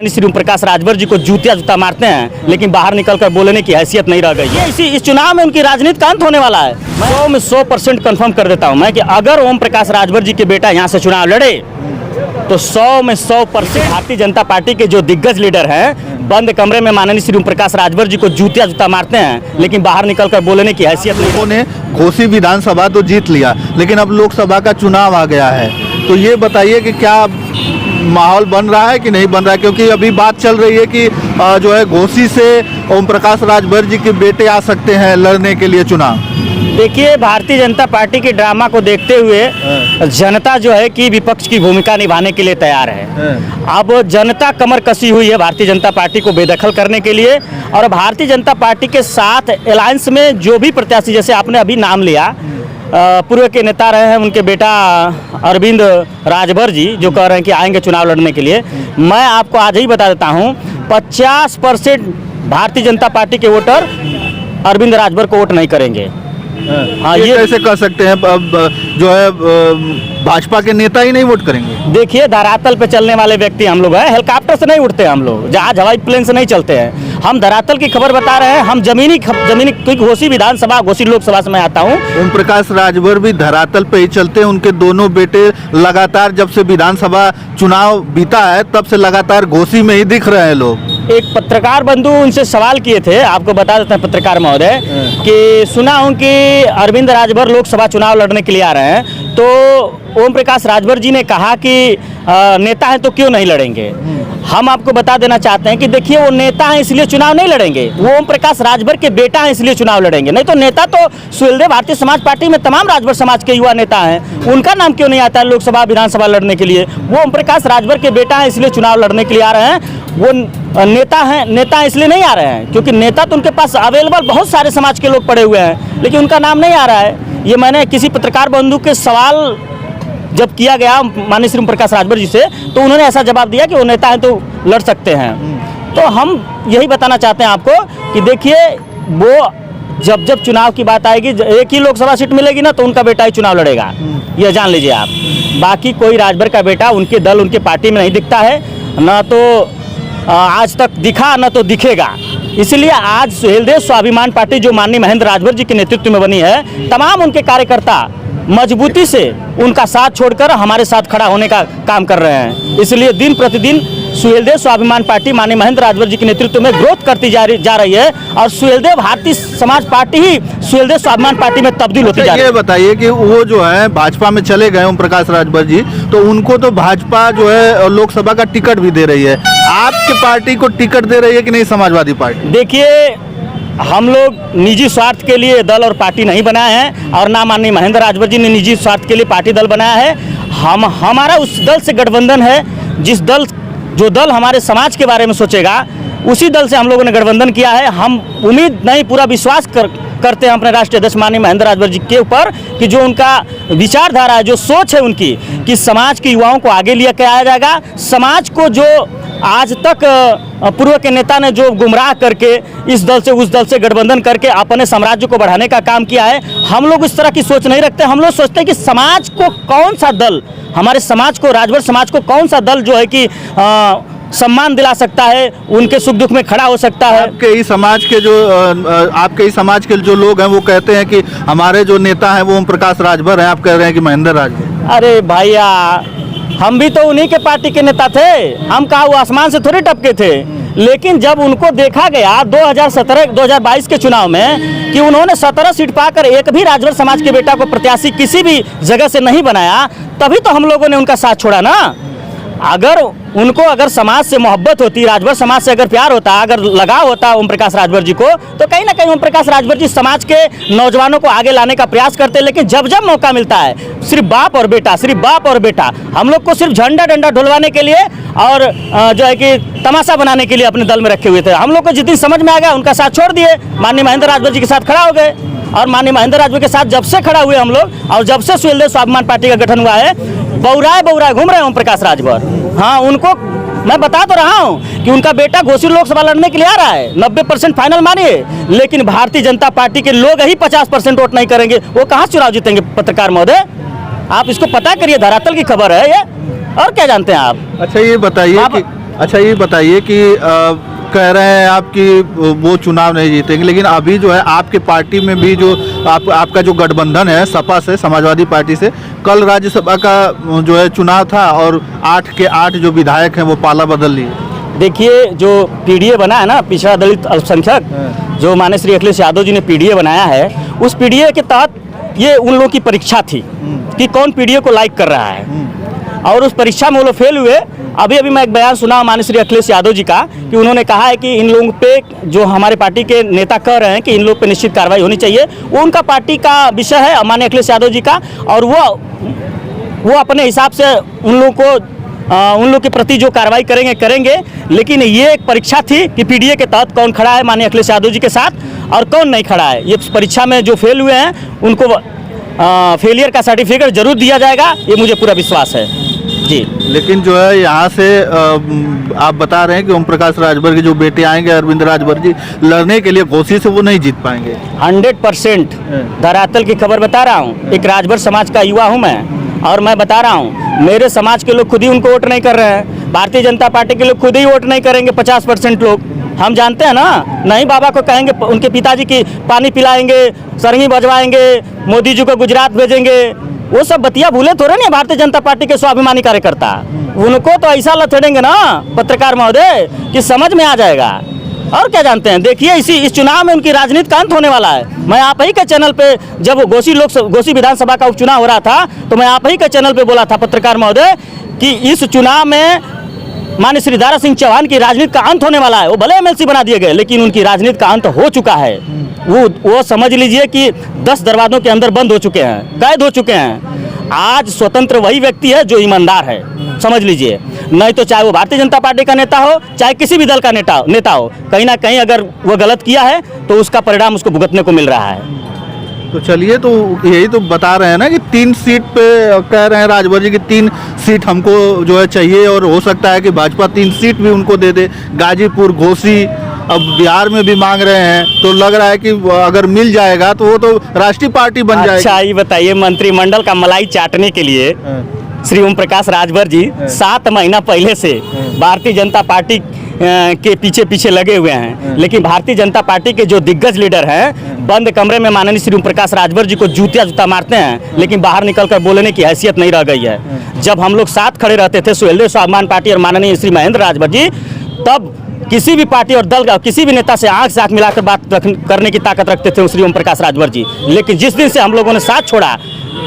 श्री ओम प्रकाश राजभर जी को जूता मारते हैं, लेकिन बाहर निकलकर बोलने की हैसियत नहीं रह गई है। इस चुनाव में उनकी राजनीति का अंत होने वाला है। 100 में 100% कन्फर्म कर देता हूं मैं कि अगर ओम प्रकाश राजभर जी के बेटा यहां से चुनाव लड़े तो 100 में 100% भारतीय जनता पार्टी के जो दिग्गज लीडर हैं बंद कमरे में माननीय श्री ओम प्रकाश राजभर जी को जूता मारते हैं, लेकिन बाहर निकलकर बोलने की हैसियत नहीं। उन्होंने घोसी विधानसभा तो जीत लिया, लेकिन अब लोकसभा का चुनाव आ गया है, तो ये बताइए कि क्या माहौल बन रहा है कि नहीं बन रहा है? क्योंकि अभी बात चल रही है कि जो है घोसी से ओम प्रकाश राजभर जी के बेटे आ सकते हैं लड़ने के लिए चुनाव। देखिए, भारतीय जनता पार्टी के ड्रामा को देखते हुए जनता जो है कि विपक्ष की भूमिका निभाने के लिए तैयार है। अब जनता कमर कसी हुई है भारतीय जनता पार्टी को बेदखल करने के लिए, और भारतीय जनता पार्टी के साथ अलायंस में जो भी प्रत्याशी, जैसे आपने अभी नाम लिया, पूर्व के नेता रहे हैं उनके बेटा अरविंद राजभर जी, जो कह रहे हैं कि आएंगे चुनाव लड़ने के लिए। मैं आपको आज ही बता देता हूं, 50% भारतीय जनता पार्टी के वोटर अरविंद राजभर को वोट नहीं करेंगे। हाँ, ये कैसे कर सकते हैं? अब जो है भाजपा के नेता ही नहीं वोट करेंगे। देखिए, धरातल पे चलने वाले व्यक्ति हम लोग हैं, हेलीकॉप्टर से नहीं उड़ते हम लोग, जहाज हवाई प्लेन से नहीं चलते हैं। हम धरातल की खबर बता रहे हैं, हम जमीनी क्योंकि घोसी विधानसभा, घोसी लोकसभा से मैं आता हूँ। ओम प्रकाश राजभर भी धरातल पे ही चलते हैं। उनके दोनों बेटे लगातार, जब से विधानसभा चुनाव बीता है तब से लगातार घोसी में ही दिख रहे हैं लोग। एक पत्रकार बंधु उनसे सवाल किए थे, आपको बता देते हैं पत्रकार महोदय, कि सुना हूं कि अरविंद राजभर लोकसभा चुनाव लड़ने के लिए आ रहे हैं, तो ओम प्रकाश राजभर जी ने कहा कि नेता हैं तो क्यों नहीं लड़ेंगे। हम आपको बता देना चाहते हैं कि देखिए, वो नेता हैं इसलिए चुनाव नहीं लड़ेंगे, वो ओम प्रकाश राजभर के बेटा हैं इसलिए चुनाव लड़ेंगे। नहीं तो नेता तो सुहेलदेव भारतीय समाज पार्टी में तमाम राजभर समाज के युवा नेता हैं, उनका नाम क्यों नहीं आता है लोकसभा विधानसभा लड़ने के लिए। वो ओम प्रकाश राजभर के बेटा हैं इसलिए चुनाव लड़ने के लिए आ रहे हैं। वो नेता इसलिए नहीं आ रहे हैं क्योंकि नेता तो उनके पास अवेलेबल बहुत सारे समाज के लोग पड़े हुए हैं, लेकिन उनका नाम नहीं आ रहा है। ये मैंने किसी पत्रकार बंधु के सवाल जब किया गया माननीय श्री ओम प्रकाश राजभर जी से, तो उन्होंने ऐसा जवाब दिया कि वो नेता हैं तो लड़ सकते हैं। तो हम यही बताना चाहते हैं आपको कि देखिए, वो जब चुनाव की बात आएगी, एक ही लोकसभा सीट मिलेगी ना, तो उनका बेटा ही चुनाव लड़ेगा, ये जान लीजिए आप। बाकी कोई राजभर का बेटा उनके दल, उनके पार्टी में नहीं दिखता है, ना तो आज तक दिखा न तो दिखेगा। इसलिए आज सुहेलदेव स्वाभिमान पार्टी जो माननीय महेंद्र राजभर जी के नेतृत्व में बनी है, तमाम उनके कार्यकर्ता मजबूती से उनका साथ छोड़कर हमारे साथ खड़ा होने का काम कर रहे हैं। इसलिए दिन प्रतिदिन सुहेलदेव स्वाभिमान पार्टी माननीय महेंद्र राजभर जी के नेतृत्व में ग्रोथ करती जा रही है, और सुहेलदेव भारतीय समाज पार्टी ही सुहेलदेव स्वाभिमान पार्टी में तब्दील होती जा रही है। ये बताइए कि वो जो है भाजपा में चले गए ओम प्रकाश राजभर जी, तो उनको तो भाजपा जो है लोकसभा का टिकट भी दे रही है। आपके पार्टी को टिकट दे रही है कि नहीं समाजवादी पार्टी? देखिए, हम लोग निजी स्वार्थ के लिए दल और पार्टी नहीं बनाए हैं, और ना माननीय महेंद्र राजभर जी ने निजी स्वार्थ के लिए पार्टी दल बनाया है। हमारा उस दल से गठबंधन है, जो दल हमारे समाज के बारे में सोचेगा, उसी दल से हम लोगों ने गठबंधन किया है। हम उम्मीद नहीं, पूरा विश्वास करते हैं अपने राष्ट्रीय अध्यक्ष माननीय महेंद्र राजभर जी के ऊपर कि जो उनका विचारधारा है, जो सोच है उनकी, कि समाज के युवाओं को आगे लिया के आया जाएगा। समाज को जो आज तक पूर्व के नेता ने जो गुमराह करके इस दल से उस दल से गठबंधन करके अपने साम्राज्य को बढ़ाने का काम किया है, हम लोग इस तरह की सोच नहीं रखते। हम लोग सोचते हैं कि समाज को कौन सा दल, हमारे समाज को, राजभर समाज को कौन सा दल जो है कि सम्मान दिला सकता है, उनके सुख दुख में खड़ा हो सकता है। आपके ही समाज के जो लोग हैं वो कहते हैं कि हमारे जो नेता हैं वो ओम प्रकाश राजभर हैं, आप कह रहे हैं कि महेंद्र राजभर। अरे भैया, हम भी तो उन्हीं के पार्टी के नेता थे, हम कहा वो आसमान से थोड़ी टपके थे। लेकिन जब उनको देखा गया 2022 के चुनाव में कि उन्होंने 17 सीट पाकर एक भी राजभर समाज के बेटा को प्रत्याशी किसी भी जगह से नहीं बनाया, तभी तो हम लोगों ने उनका साथ छोड़ा ना। अगर समाज से मोहब्बत होती, राजभर समाज से अगर प्यार होता, अगर लगाव होता ओम प्रकाश राजभर जी को, तो कहीं ना कहीं ओम प्रकाश राजभर जी समाज के नौजवानों को आगे लाने का प्रयास करते। लेकिन जब मौका मिलता है, सिर्फ बाप और बेटा, हम लोग को सिर्फ झंडा डंडा ढुलवाने के लिए और जो है कि तमाशा बनाने के लिए अपने दल में रखे हुए थे। हम लोग को जितनी समझ में आ गया उनका साथ छोड़ दिए, माननीय महेंद्र राजभर जी के साथ खड़ा हो गए। और माननीय महेंद्र राजभर के साथ जब से खड़ा हुए हम लोग, और जब से सुहेलदेव स्वाभिमान पार्टी का गठन हुआ है, बौराए घूम रहे हैं ओम प्रकाश राजभर। हाँ, उनको मैं बता तो रहा हूं कि उनका बेटा घोसी लोकसभा लड़ने के लिए आ रहा है, 90% फाइनल मानिए, लेकिन भारतीय जनता पार्टी के लोग ही 50% वोट नहीं करेंगे, वो कहां चुनाव जीतेंगे? पत्रकार महोदय, आप इसको पता करिए, धरातल की खबर है ये, और क्या जानते हैं आप? अच्छा, ये बताइए कि अच्छा ये बताइए कि कह रहे हैं आप कि वो चुनाव नहीं जीतेंगे, लेकिन अभी जो है आपके पार्टी में भी जो आपका जो गठबंधन है सपा से, समाजवादी पार्टी से, कल राज्यसभा का जो है चुनाव था और 8 के 8 जो विधायक हैं वो पाला बदल लिए। देखिए, जो पीडीए बना है ना, पिछड़ा दलित अल्पसंख्यक, जो माननीय श्री अखिलेश यादव जी ने पीडीए बनाया है, उस पीडीए के तहत ये उन लोगों की परीक्षा थी कि कौन पीडीए को लाइक कर रहा है, और उस परीक्षा में वो लोग फेल हुए। अभी मैं एक बयान सुना माननीय श्री अखिलेश यादव जी का कि उन्होंने कहा है कि इन लोगों पे, जो हमारे पार्टी के नेता कह रहे हैं कि इन लोग पे निश्चित कार्रवाई होनी चाहिए, वो उनका पार्टी का विषय है, माननीय अखिलेश यादव जी का, और वो अपने हिसाब से उन लोग के प्रति जो कार्रवाई करेंगे। लेकिन ये एक परीक्षा थी कि पीडीए के तहत कौन खड़ा है माननीय अखिलेश यादव जी के साथ और कौन नहीं खड़ा है। ये परीक्षा में जो फेल हुए हैं उनको फेलियर का सर्टिफिकेट जरूर दिया जाएगा, ये मुझे पूरा विश्वास है जी। लेकिन जो है यहाँ से आप बता रहे हैं कि ओम प्रकाश राजभर के जो बेटे आएंगे, अरविंद राजभर जी, लड़ने के लिए घोसी से वो नहीं जीत पाएंगे। 100% धरातल की खबर बता रहा हूँ। एक राजभर समाज का युवा हूँ मैं, और मैं बता रहा हूँ मेरे समाज के लोग खुद ही उनको वोट नहीं कर रहे हैं। भारतीय जनता पार्टी के लोग खुद ही वोट नहीं करेंगे। 50% लोग हम जानते हैं ना, नहीं बाबा को कहेंगे, उनके पिताजी की पानी पिलाएंगे, सरंगी बजवाएंगे, मोदी जी को गुजरात भेजेंगे, वो सब बतिया भूले थोड़े नहीं भारतीय जनता पार्टी के स्वाभिमानी कार्यकर्ता। उनको तो ऐसा लथेड़ेंगे ना पत्रकार महोदय कि समझ में आ जाएगा। और क्या जानते हैं, देखिए इस चुनाव में उनकी राजनीति का अंत होने वाला है। मैं आप ही के चैनल पे, जब घोसी विधानसभा का उपचुनाव हो रहा था, तो मैं आप ही के चैनल पे बोला था पत्रकार महोदय कि इस चुनाव में माननीय श्री दारा सिंह चौहान की राजनीति का अंत होने वाला है। वो भले एमएलसी बना दिए गए, लेकिन उनकी राजनीति का अंत हो चुका है। वो समझ लीजिए कि 10 दरवाजों के अंदर बंद हो चुके हैं, कैद हो चुके हैं। आज स्वतंत्र वही व्यक्ति है जो ईमानदार है, समझ लीजिए। नहीं तो चाहे वो भारतीय जनता पार्टी का नेता हो, चाहे किसी भी दल का नेता हो, कहीं ना कहीं अगर वो गलत किया है तो उसका परिणाम उसको भुगतने को मिल रहा है। तो चलिए, तो यही तो बता रहे हैं ना कि 3 सीट पे कह रहे हैं राजभर जी की 3 सीट हमको जो है चाहिए, और हो सकता है कि भाजपा 3 सीट भी उनको दे दे। गाजीपुर, घोसी, अब बिहार में भी मांग रहे हैं, तो लग रहा है कि अगर मिल जाएगा तो वो तो राष्ट्रीय पार्टी बन जाएगी। अच्छा ये बताइए, मंत्रिमंडल का मलाई चाटने के लिए श्री ओम प्रकाश राजभर जी 7 महीना पहले से भारतीय जनता पार्टी के पीछे लगे हुए हैं। लेकिन भारतीय जनता पार्टी के जो दिग्गज लीडर हैं बंद कमरे में माननीय श्री ओम प्रकाश राजभर जी को जूता मारते हैं, लेकिन बाहर निकलकर बोलने की हैसियत नहीं रह गई है। जब हम लोग साथ खड़े रहते थे सुहेलदेव स्वाभिमान पार्टी और माननीय श्री महेंद्र राजभर जी, तब किसी भी पार्टी और दल का, किसी भी नेता से आंख से आंख मिलाकर बात करने की ताकत रखते थे श्री ओम प्रकाश राजभर जी। लेकिन जिस दिन से हम लोगों ने साथ छोड़ा,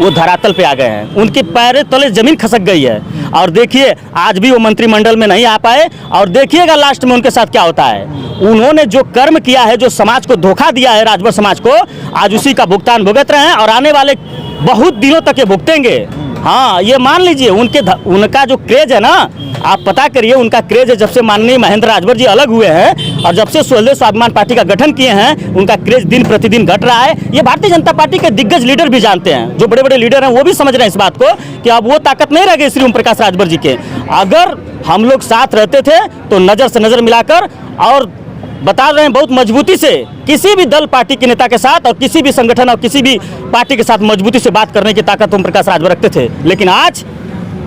वो धरातल पे आ गए हैं, उनके पैर तले जमीन खसक गई है। और देखिए आज भी वो मंत्रिमंडल में नहीं आ पाए, और देखिएगा लास्ट में उनके साथ क्या होता है। उन्होंने जो कर्म किया है, जो समाज को धोखा दिया है, राजभर समाज को, आज उसी का भुगतान भुगत रहे हैं और आने वाले बहुत दिनों तक ये भुगतेंगे। हाँ, ये मान लीजिए उनका जो क्रेज है ना, आप पता करिए, उनका क्रेज है जब से माननीय महेंद्र राजभर जी अलग हुए हैं और जब से सुहेलदेव स्वाभिमान पार्टी का गठन किए हैं, उनका क्रेज दिन प्रतिदिन घट रहा है। ये भारतीय जनता पार्टी के दिग्गज लीडर भी जानते हैं, जो बड़े बड़े लीडर हैं वो भी समझ रहे हैं इस बात को कि अब वो ताकत नहीं रह गई श्री ओम प्रकाश राजभर जी के। अगर हम लोग साथ रहते थे तो नज़र से नज़र मिलाकर, और बता रहे हैं बहुत मजबूती से, किसी भी दल पार्टी के नेता के साथ और किसी भी संगठन और किसी भी पार्टी के साथ मजबूती से बात करने की ताकत ओम प्रकाश राजभर रखते थे। लेकिन आज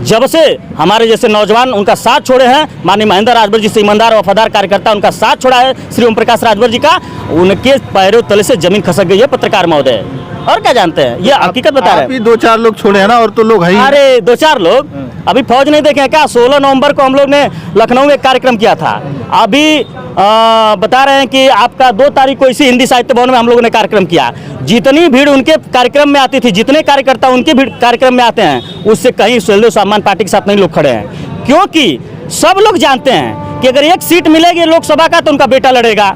जब से हमारे जैसे नौजवान उनका साथ छोड़े हैं, माननीय महेंद्र राजभर जी से ईमानदार वफादार कार्यकर्ता उनका साथ छोड़ा है श्री ओम प्रकाश राजभर जी का, उनके पैरों तले से जमीन खसक गई है पत्रकार महोदय। और क्या जानते हैं, ये हकीकत बता रहे हैं। 2-4 लोग छोड़े हैं ना, और तो लोग है ही। अरे 2-4 लोग अभी फौज नहीं देखे क्या? 16 नवंबर को हम लोग ने लखनऊ में एक कार्यक्रम किया था। अभी बता रहे हैं कि आपका 2 तारीख को इसी हिंदी साहित्य भवन में हम लोगों ने कार्यक्रम किया। जितनी भीड़ उनके कार्यक्रम में आती थी, जितने कार्यकर्ता उनके कार्यक्रम में आते हैं, उससे कहीं सुहेलदेव स्वाभिमान पार्टी के साथ नहीं लोग खड़े हैं। क्योंकि सब लोग जानते हैं कि अगर 1 सीट मिलेगी लोकसभा का तो उनका बेटा लड़ेगा,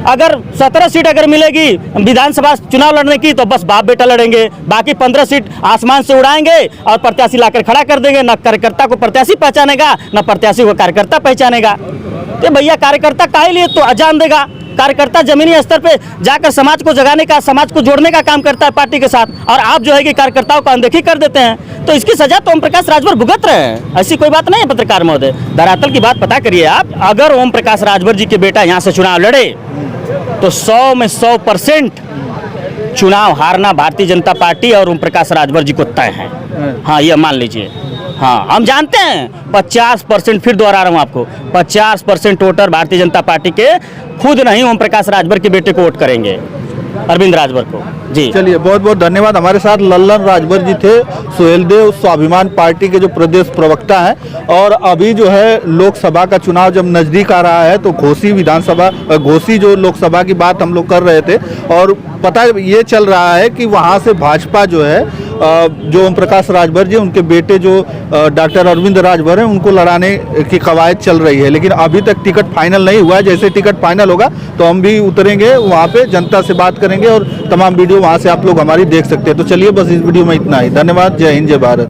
अगर 17 सीट अगर मिलेगी विधानसभा चुनाव लड़ने की तो बस बाप बेटा लड़ेंगे, बाकी 15 सीट आसमान से उड़ाएंगे और प्रत्याशी लाकर खड़ा कर देंगे। न कार्यकर्ता को प्रत्याशी पहचानेगा, न प्रत्याशी को कार्यकर्ता पहचानेगा। तो भैया कार्यकर्ता काहे लिए तो अजान देगा? कार्यकर्ता जमीनी स्तर पे जाकर समाज को जगाने का, समाज को जोड़ने का काम करता है पार्टी के साथ, और आप जो है कि कार्यकर्ताओं को अनदेखी कर देते हैं। तो इसकी सजा तो ओम प्रकाश राजभर भुगत रहे हैं, ऐसी कोई बात नहीं है पत्रकार महोदय। धरातल की बात पता करिए आप। अगर ओम प्रकाश राजभर जी के बेटा यहाँ से चुनाव लड़े तो 100 में 100% चुनाव हारना भारतीय जनता पार्टी और ओम प्रकाश राजभर जी को तय है। हाँ, ये मान लीजिए। हाँ, हम जानते हैं 50%, फिर दोहरा रहा हूँ आपको, 50% वोटर भारतीय जनता पार्टी के खुद नहीं ओम प्रकाश राजभर के बेटे को वोट करेंगे, अरविंद राजभर को। जी चलिए, बहुत बहुत धन्यवाद। हमारे साथ लल्लन राजभर जी थे, सुहेलदेव स्वाभिमान पार्टी के जो प्रदेश प्रवक्ता हैं। और अभी जो है लोकसभा का चुनाव जब नज़दीक आ रहा है तो घोसी जो लोकसभा की बात हम लोग कर रहे थे, और पता ये चल रहा है कि वहाँ से भाजपा जो है जो ओम प्रकाश राजभर जी, उनके बेटे जो डॉक्टर अरविंद राजभर हैं, उनको लड़ाने की कवायद चल रही है। लेकिन अभी तक टिकट फाइनल नहीं हुआ है। जैसे टिकट फाइनल होगा तो हम भी उतरेंगे वहाँ पे, जनता से बात करेंगे और तमाम वीडियो वहाँ से आप लोग हमारी देख सकते हैं। तो चलिए, बस इस वीडियो में इतना ही। धन्यवाद। जय हिंद, जय भारत।